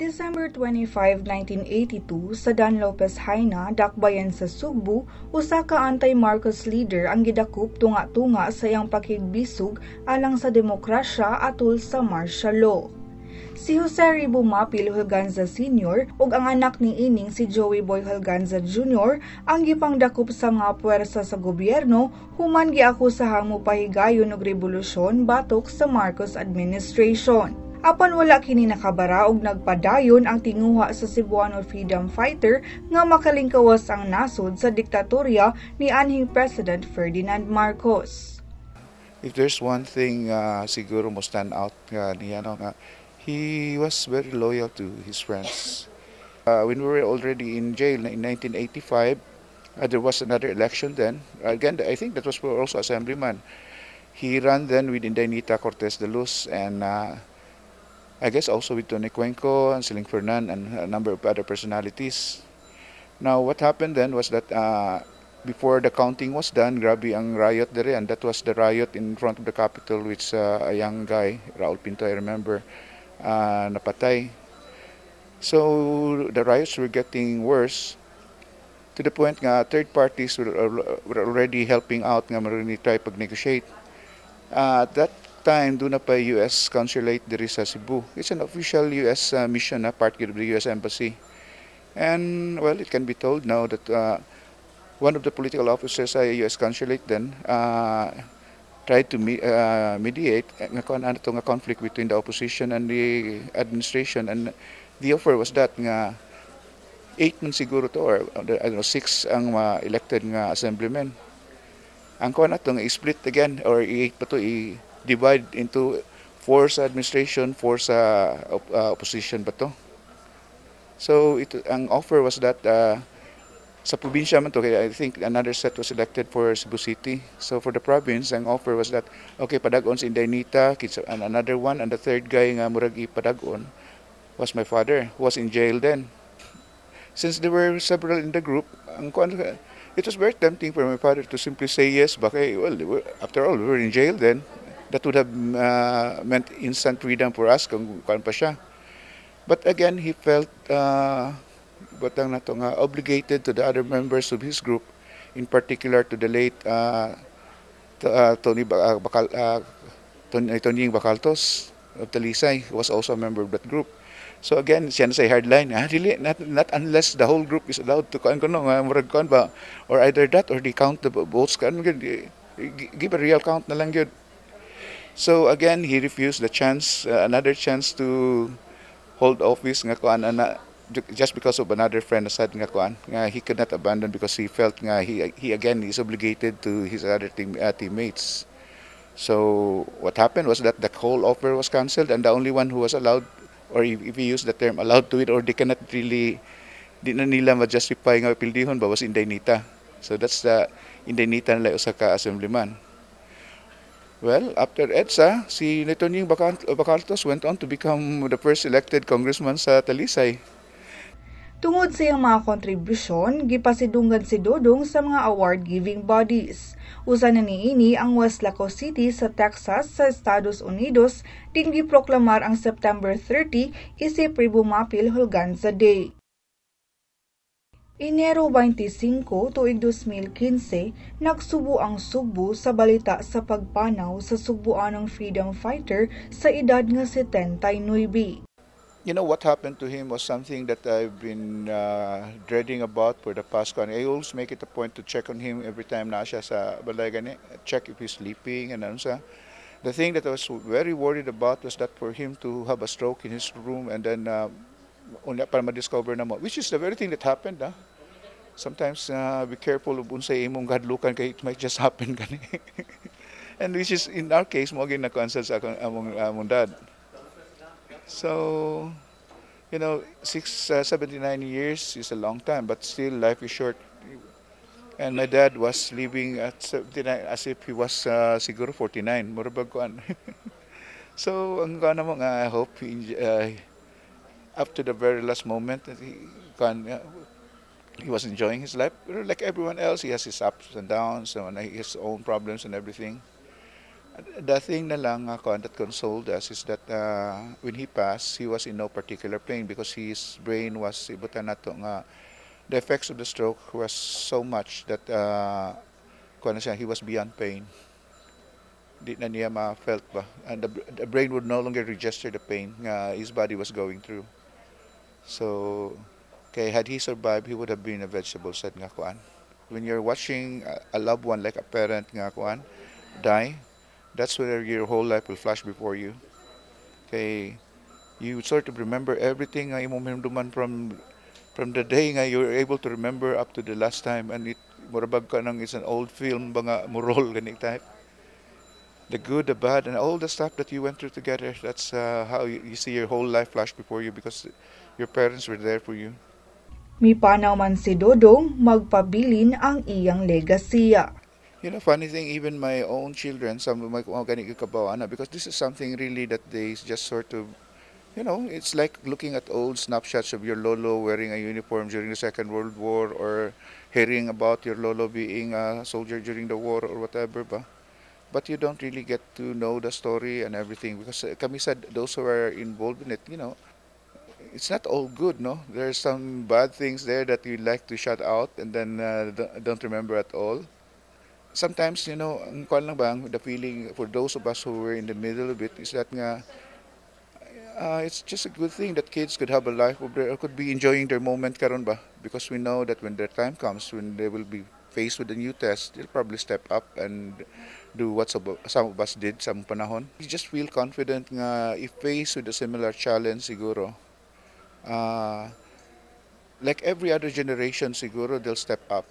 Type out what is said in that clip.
December 25, 1982 sa Dan Lopez Haina, dakbayan sa Sugbo, usa ka anti-Marcos leader ang gidakop tunga-tunga sa iyang pakigbisog alang sa demokrasya atol sa martial law. Si Jose Ribomapil Holganza Sr. ug ang anak ni ining si Joey Boy Holganza Jr. ang gipangdakop sa mga puwersa sa gobyerno human giakusahang mopahigayon og revolusyon batok sa Marcos administration. Apan wala kini nakabara og nagpadayon ang tinguha sa Cebuano freedom fighter nga makalingkawas ang nasod sa diktatorya ni anhing President Ferdinand Marcos. If there's one thing siguro mo stand out niya, he was very loyal to his friends. When we were already in jail in 1985, there was another election then. Again, I think that was for also assemblyman. He ran then with Indaynita Cortez de Luz and I guess also with Tony Cuenco and Siling Fernan and a number of other personalities. Now, what happened then was that before the counting was done, grabe ang riot there, and that was the riot in front of the Capitol, which a young guy, Raul Pinto, I remember, napatay. So the riots were getting worse to the point nga third parties were already helping out nga marini try pag-negotiate. At that time, doon na pa U.S. consulate diri sa Cebu. It's an official U.S. mission, part of the U.S. Embassy. And, well, it can be told now that one of the political officers sa U.S. consulate then tried to mediate nga conflict between the opposition and the administration. And the offer was that nga 8 man siguro to, or I don't know, 6 ang elected nga assemblymen. Ang kuan atong i-split again, or i-8 pa to, divide into 4 sa administration, 4 sa opposition ba to. So ang offer was that sa probinsya man to, kaya I think another set was elected for Cebu City. So for the province, ang offer was that, okay, padag-on si Indaynita, and another one, and the third guy nga murag ipadag-on was my father, who was in jail then. Since there were several in the group, it was very tempting for my father to simply say yes, bakit, well, after all, we were in jail then. That would have meant instant freedom for us kung pa siya. But again, he felt obligated to the other members of his group, in particular to the late Tony Bacaltos of Talisay, who was also a member of that group. So again, siya na say hardline, really, not unless the whole group is allowed to or either that or they count the votes, give a real count na lang yun. So again, he refused the chance, another chance to hold office just because of another friend aside he could not abandon because he felt he again is obligated to his other teammates. So what happened was that the whole offer was cancelled, and the only one who was allowed, or if we use the term allowed to it, or they cannot really, di na nila ma-justify nga pildihon ba, was Indaynita. So that's the Indaynita nila usa ka assemblyman. Well, after EDSA, si Nitonying Bacaltos went on to become the first elected congressman sa Talisay. Tungod sa iyang mga kontribusyon, gipasidunggan si Dodong sa mga award-giving bodies. Usa na niini ang West Laco City sa Texas sa Estados Unidos, ding giproklamar ang September 30 isip Ribomapil Holganza Day. Enero 25, tuig 2015, nagsubo ang Sugbo sa balita sa pagpanaw sa Sugboanong freedom fighter sa edad nga 79. You know, what happened to him was something that I've been dreading about for the past one. I always make it a point to check on him every time na siya sa balay gani, check if he's sleeping and ano sa. The thing that I was very worried about was that for him to have a stroke in his room and then para ma-discover na mo, which is the very thing that happened. Sometimes be careful of unsay imong gadlukan kay it might just happen gani. And which is in our case mo gid na-cancel sa among dad. So, you know, 79 years is a long time, but still life is short. And my dad was living at 79 as if he was siguro 49, murabag kuan. So, ang kana mo nga, I hope up to the very last moment that he was enjoying his life. Like everyone else, he has his ups and downs and his own problems and everything. The thing na lang ako that consoled us is that when he passed, he was in no particular pain because his brain was ibutan nato nga the effects of the stroke was so much that kuan na siya, he was beyond pain. Di na niya ma-felt ba. And the brain would no longer register the pain nga his body was going through. So, kay had he survived, he would have been a vegetable said nga kuan. When you're watching a loved one like a parent nga kuan die, that's where your whole life will flash before you. Okay, you sort of remember everything nga imong hinumduman from the day nga you're able to remember up to the last time, and it murabag ka nang it's an old film ba nga murol ganing type. The good, the bad, and all the stuff that you went through together. That's how you see your whole life flash before you because your parents were there for you. Mipanaw man si Dodong magpabilin ang iyang legasiya. You know, funny thing, even my own children, some of my ganito kabawana, because this is something really that they just sort of, you know, it's like looking at old snapshots of your lolo wearing a uniform during the Second World War, or hearing about your lolo being a soldier during the war or whatever ba. But you don't really get to know the story and everything because kami said those who are involved in it, you know, it's not all good, no? There's some bad things there that you like to shut out and then don't remember at all. Sometimes, you know, ang kuwan lang bang, the feeling for those of us who were in the middle of it is that nga, it's just a good thing that kids could have a life or could be enjoying their moment karon ba, because we know that when their time comes, when they will be faced with a new test, they'll probably step up and do what some of us did sa panahon. You just feel confident nga if faced with a similar challenge siguro, like every other generation siguro, they'll step up.